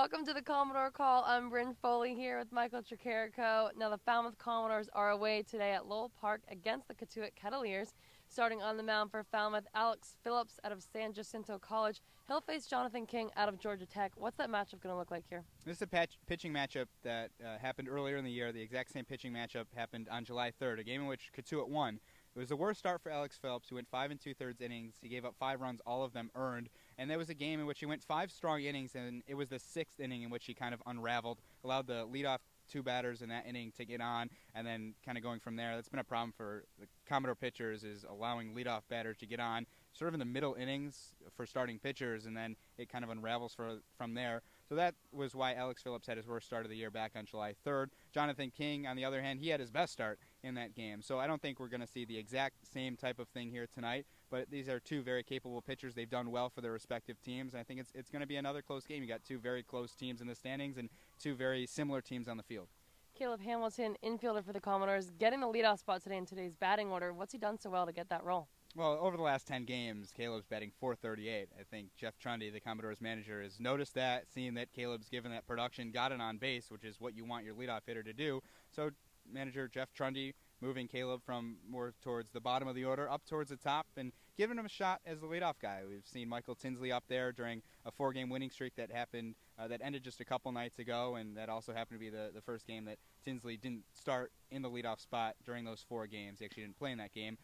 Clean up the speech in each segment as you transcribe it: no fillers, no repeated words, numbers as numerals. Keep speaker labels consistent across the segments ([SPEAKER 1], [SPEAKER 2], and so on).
[SPEAKER 1] Welcome to the Commodore Call. I'm Brynn Foley here with Michael Tricarico. Now, the Falmouth Commodores are away today at Lowell Park against the Cotuit Kettleers. Starting on the mound for Falmouth, Alex Phillips out of San Jacinto College. He'll face Jonathan King out of Georgia Tech. What's that matchup going to look like here?
[SPEAKER 2] This is a pitching matchup that happened earlier in the year. The exact same pitching matchup happened on July 3rd, a game in which Cotuit won. It was the worst start for Alex Phillips, who went 5 2/3 innings. He gave up 5 runs, all of them earned. And there was a game in which he went 5 strong innings, and it was the 6th inning in which he kind of unraveled, allowed the leadoff 2 batters in that inning to get on, and then kind of going from there. That's been a problem for the Commodore pitchers, is allowing leadoff batters to get on sort of in the middle innings for starting pitchers, and then it kind of unravels from there. So that was why Alex Phillips had his worst start of the year back on July 3rd. Jonathan King, on the other hand, he had his best start in that game. So I don't think we're going to see the exact same type of thing here tonight, but these are 2 very capable pitchers. They've done well for their respective teams, and I think it's going to be another close game. You got 2 very close teams in the standings and 2 very similar teams on the field.
[SPEAKER 1] Caleb Hamilton, infielder for the Commodores, getting the leadoff spot today in today's batting order. What's he done so well to get that role?
[SPEAKER 2] Well, over the last 10 games, Caleb's batting .438. I think Jeff Trundy, the Commodores manager, has noticed that, seen that Caleb's given that production, got it on base, which is what you want your leadoff hitter to do. So manager Jeff Trundy moving Caleb from more towards the bottom of the order up towards the top and giving him a shot as the leadoff guy. We've seen Michael Tinsley up there during a 4-game winning streak that happened, that ended just a couple nights ago, and that also happened to be the first game that Tinsley didn't start in the leadoff spot during those 4 games. He actually didn't play in that game.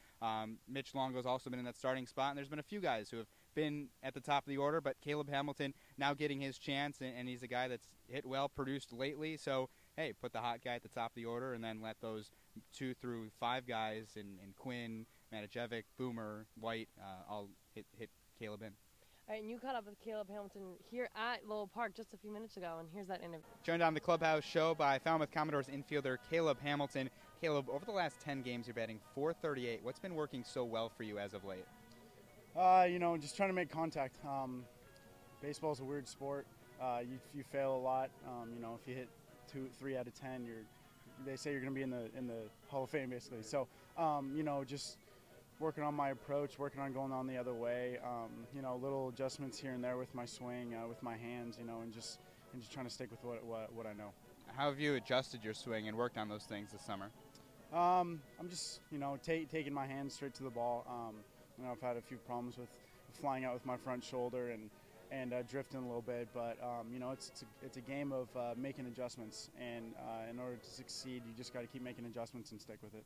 [SPEAKER 2] Mitch Longo's also been in that starting spot, and there's been a few guys who have been at the top of the order, but Caleb Hamilton now getting his chance, and he's a guy that's hit well, produced lately, so hey, put the hot guy at the top of the order and then let those 2 through 5 guys in Quinn, Matajevic, Boomer, White all hit Caleb in.
[SPEAKER 1] All right, and you caught up with Caleb Hamilton here at Lowell Park just a few minutes ago, and here's that interview.
[SPEAKER 2] Joined on the Clubhouse show by Falmouth Commodores infielder Caleb Hamilton. Caleb, over the last 10 games, you're batting .438. What's been working so well for you as of late?
[SPEAKER 3] Just trying to make contact. Baseball's a weird sport. You fail a lot. If you hit 3 out of 10, they say you're going to be in the Hall of Fame, basically. So, just working on my approach, working on going on the other way. Little adjustments here and there with my swing, with my hands, and just trying to stick with what I know.
[SPEAKER 2] How have you adjusted your swing and worked on those things this summer?
[SPEAKER 3] I'm just, taking my hands straight to the ball. I've had a few problems with flying out with my front shoulder and drifting a little bit, but it's a game of making adjustments, and in order to succeed, you just got to keep making adjustments and stick with it.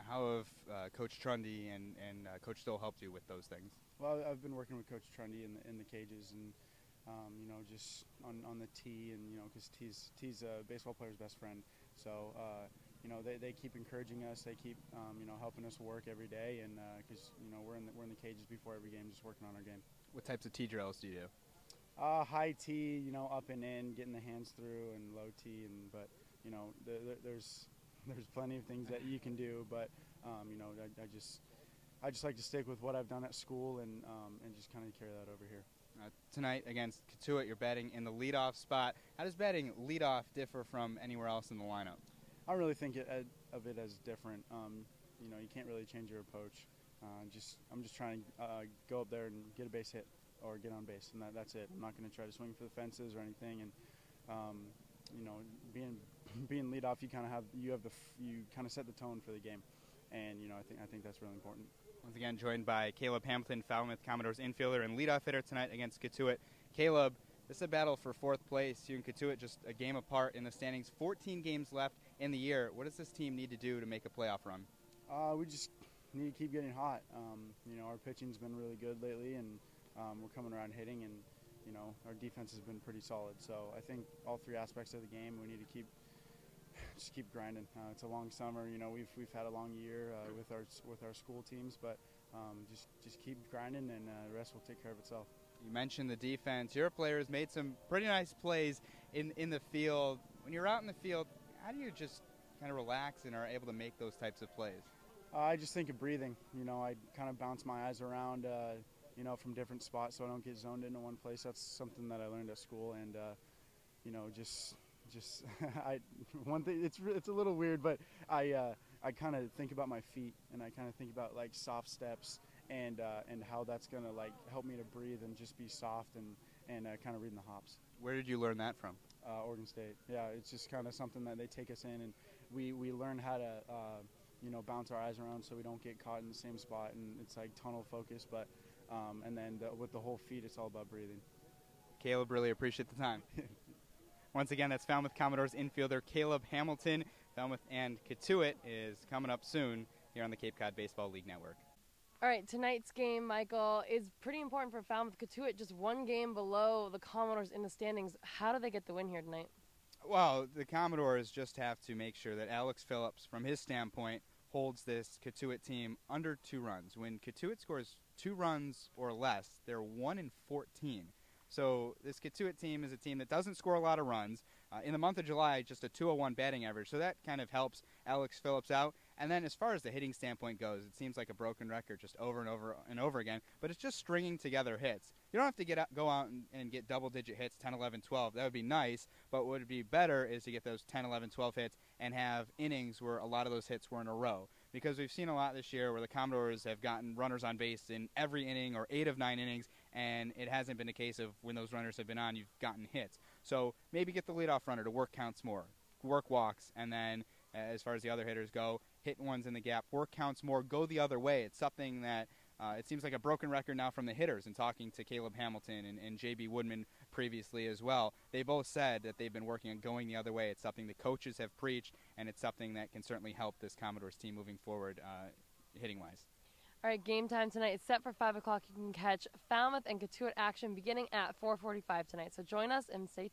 [SPEAKER 2] How have Coach Trundy and Coach Stoll helped you with those things?
[SPEAKER 3] Well, I've been working with Coach Trundy in the cages, and just on the tee, and because tee's a baseball player's best friend, so they keep encouraging us, they keep helping us work every day, and because we're in the cages before every game, just working on our game.
[SPEAKER 2] What types of tee drills do you do?
[SPEAKER 3] High tee, up and in, getting the hands through, and low tee, but there's plenty of things that you can do, but I just like to stick with what I've done at school and just kind of carry that over here.
[SPEAKER 2] Tonight against Cotuit, you're batting in the leadoff spot. How does batting leadoff differ from anywhere else in the lineup?
[SPEAKER 3] I don't really think of it as different. You can't really change your approach. I'm just trying to go up there and get a base hit or get on base, and that's it. I'm not going to try to swing for the fences or anything. And being leadoff, you kind of set the tone for the game, and I think that's really important.
[SPEAKER 2] Once again, joined by Caleb Hamilton, Falmouth Commodores infielder and leadoff hitter tonight against Cotuit. Caleb, this is a battle for 4th place. You and Cotuit just a game apart in the standings. 14 games left in the year. What does this team need to do to make a playoff run?
[SPEAKER 3] We just need to keep getting hot. Our pitching's been really good lately, and we're coming around hitting, and our defense has been pretty solid. So I think all 3 aspects of the game, we need to keep grinding. It's a long summer. We've had a long year with our school teams, but just keep grinding, and the rest will take care of itself.
[SPEAKER 2] You mentioned the defense. Your players made some pretty nice plays in the field. When you're out in the field, how do you just kind of relax and are able to make those types of plays?
[SPEAKER 3] I just think of breathing. I kind of bounce my eyes around, from different spots, so I don't get zoned into one place. That's something that I learned at school, and one thing. It's a little weird, but I kind of think about my feet, and I kind of think about like soft steps, and how that's gonna like help me to breathe and just be soft, and and kind of reading the hops.
[SPEAKER 2] Where did you learn that from?
[SPEAKER 3] Oregon State. Yeah, it's just kind of something that they take us in, and we learn how to bounce our eyes around so we don't get caught in the same spot, and it's like tunnel focus. But and then with the whole feet, it's all about breathing.
[SPEAKER 2] Caleb, really appreciate the time. Once again, that's Falmouth Commodores infielder Caleb Hamilton. Falmouth and Cotuit is coming up soon here on the Cape Cod Baseball League Network.
[SPEAKER 1] All right, tonight's game, Michael, is pretty important for Falmouth. Cotuit just one game below the Commodores in the standings. How do they get the win here tonight?
[SPEAKER 2] Well, the Commodores just have to make sure that Alex Phillips, from his standpoint, holds this Cotuit team under 2 runs. When Cotuit scores 2 runs or less, they're 1-14. So this Cotuit team is a team that doesn't score a lot of runs. In the month of July, just a 201 batting average, so that kind of helps Alex Phillips out. And then as far as the hitting standpoint goes, it seems like a broken record just over and over and over again, but it's just stringing together hits. You don't have to go out and get double-digit hits, 10, 11, 12. That would be nice, but what would be better is to get those 10, 11, 12 hits and have innings where a lot of those hits were in a row. Because we've seen a lot this year where the Commodores have gotten runners on base in every inning or 8 of 9 innings, and it hasn't been a case of when those runners have been on, you've gotten hits. So maybe get the leadoff runner to work counts more, work walks, and then as far as the other hitters go, hit ones in the gap, work counts more, go the other way. It's something that it seems like a broken record now from the hitters, and talking to Caleb Hamilton and J.B. Woodman previously as well. They both said that they've been working on going the other way. It's something the coaches have preached, and it's something that can certainly help this Commodores team moving forward hitting-wise.
[SPEAKER 1] All right, game time tonight is set for 5 o'clock. You can catch Falmouth and Cotuit action beginning at 4:45 tonight. So join us and stay tuned.